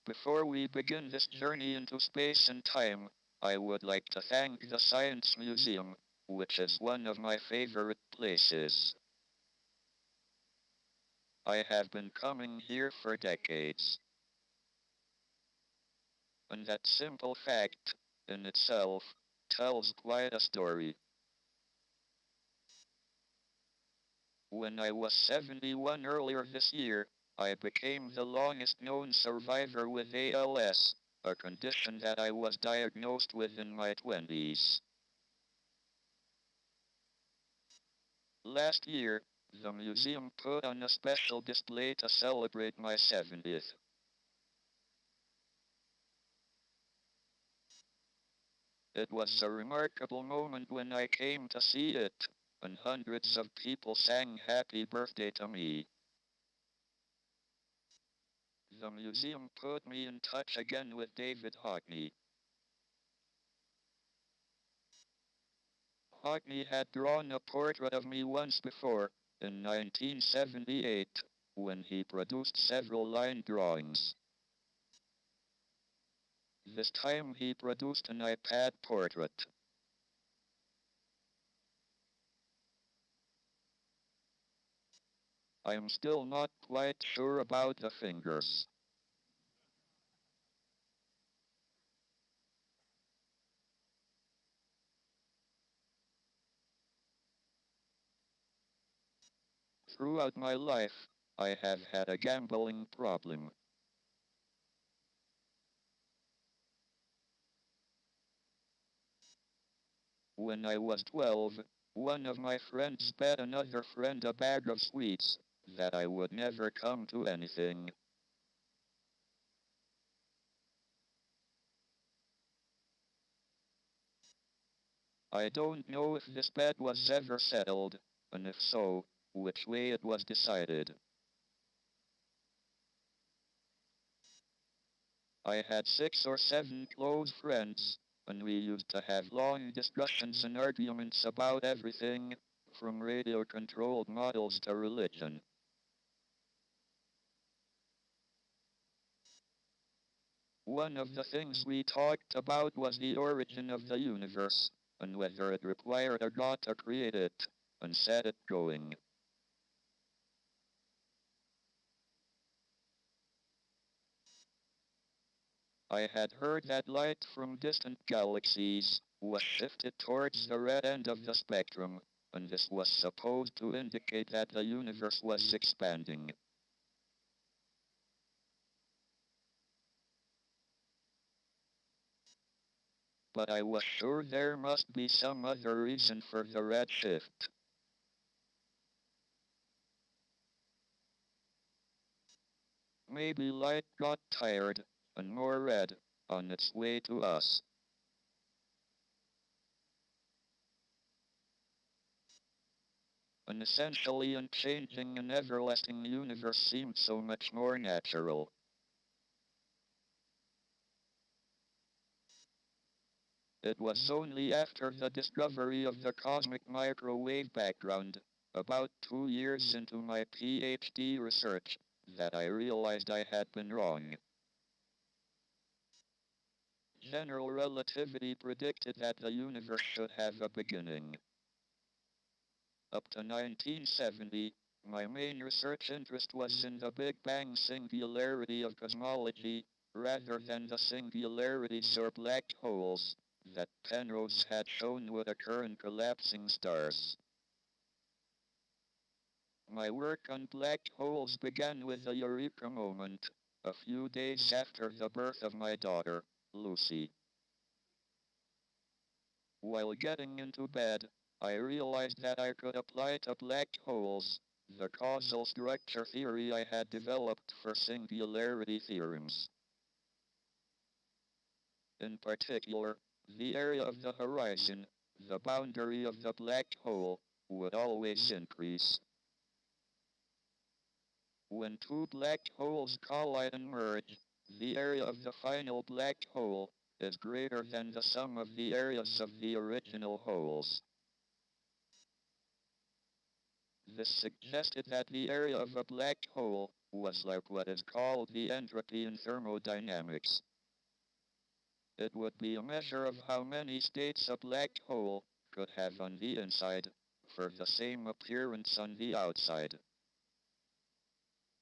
Before we begin this journey into space and time, I would like to thank the Science Museum, which is one of my favorite places. I have been coming here for decades, and that simple fact, in itself, tells quite a story. When I was 71 earlier this year, I became the longest known survivor with ALS, a condition that I was diagnosed with in my 20s. Last year, the museum put on a special display to celebrate my 70th. It was a remarkable moment when I came to see it, and hundreds of people sang happy birthday to me. The museum put me in touch again with David Hockney. Hockney had drawn a portrait of me once before, in 1978, when he produced several line drawings. This time he produced an iPad portrait. I'm still not quite sure about the fingers. Throughout my life, I have had a gambling problem. When I was 12, one of my friends bet another friend a bag of sweets that I would never come to anything. I don't know if this bet was ever settled, and if so, which way it was decided. I had 6 or 7 close friends, and we used to have long discussions and arguments about everything, from radio-controlled models to religion. One of the things we talked about was the origin of the universe, and whether it required a god to create it, and set it going. I had heard that light from distant galaxies was shifted towards the red end of the spectrum, and this was supposed to indicate that the universe was expanding. But I was sure there must be some other reason for the red shift. Maybe light got tired, and more red, on its way to us. An essentially unchanging and everlasting universe seemed so much more natural. It was only after the discovery of the cosmic microwave background, about 2 years into my PhD research, that I realized I had been wrong. General relativity predicted that the universe should have a beginning. Up to 1970, my main research interest was in the Big Bang singularity of cosmology, rather than the singularities or black holes that Penrose had shown would occur in collapsing stars. My work on black holes began with the eureka moment, a few days after the birth of my daughter, Lucy. While getting into bed, I realized that I could apply to black holes the causal structure theory I had developed for singularity theorems. In particular, the area of the horizon, the boundary of the black hole, would always increase. When two black holes collide and merge, the area of the final black hole is greater than the sum of the areas of the original holes. This suggested that the area of a black hole was like what is called the entropy in thermodynamics. It would be a measure of how many states a black hole could have on the inside for the same appearance on the outside.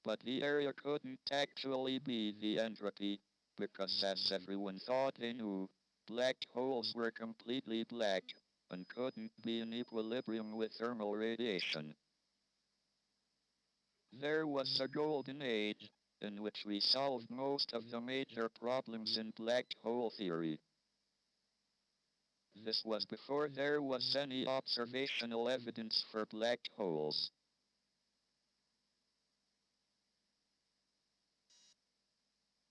But the area couldn't actually be the entropy, because as everyone thought they knew, black holes were completely black and couldn't be in equilibrium with thermal radiation. There was a golden age in which we solved most of the major problems in black hole theory. This was before there was any observational evidence for black holes.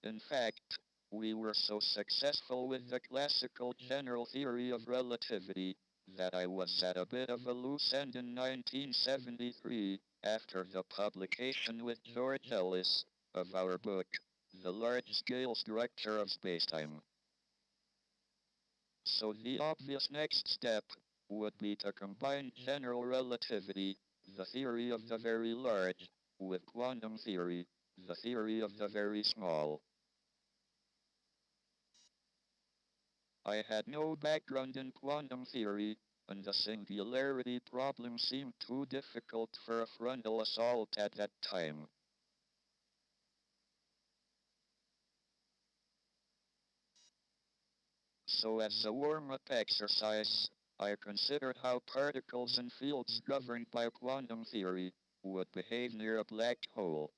In fact, we were so successful with the classical general theory of relativity that I was at a bit of a loose end in 1973 after the publication with George Ellis of our book, The Large-Scale Structure of Spacetime. So the obvious next step would be to combine general relativity, the theory of the very large, with quantum theory, the theory of the very small. I had no background in quantum theory, and the singularity problem seemed too difficult for a frontal assault at that time. So as a warm-up exercise, I considered how particles and fields governed by quantum theory would behave near a black hole.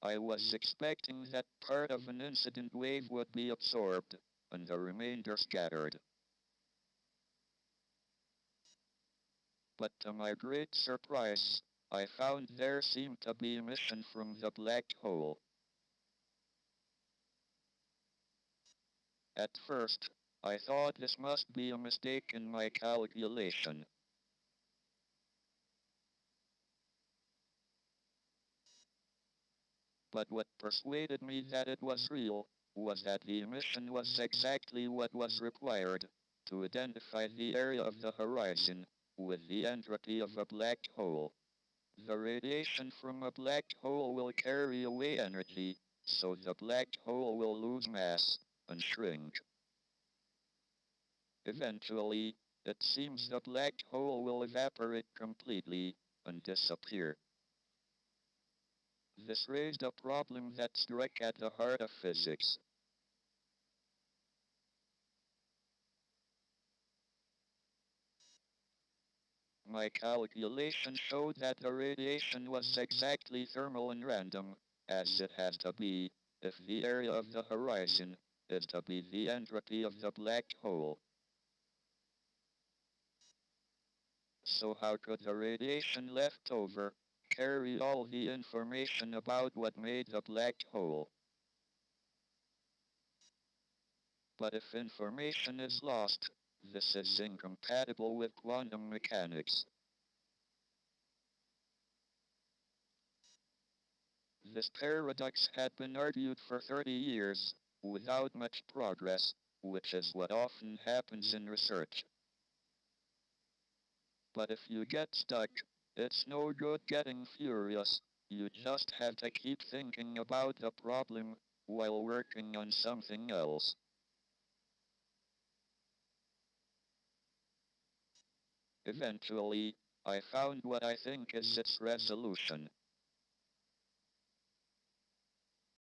I was expecting that part of an incident wave would be absorbed, and the remainder scattered. But to my great surprise, I found there seemed to be emission from the black hole. At first, I thought this must be a mistake in my calculation. But what persuaded me that it was real was that the emission was exactly what was required to identify the area of the horizon with the entropy of a black hole. The radiation from a black hole will carry away energy, so the black hole will lose mass and shrink. Eventually, it seems the black hole will evaporate completely and disappear. This raised a problem that struck at the heart of physics. My calculation showed that the radiation was exactly thermal and random, as it has to be, if the area of the horizon is to be the entropy of the black hole. So how could the radiation left over carry all the information about what made the black hole? But if information is lost, this is incompatible with quantum mechanics. This paradox had been argued for 30 years, without much progress, which is what often happens in research. But if you get stuck, it's no good getting furious. You just have to keep thinking about the problem while working on something else. Eventually, I found what I think is its resolution.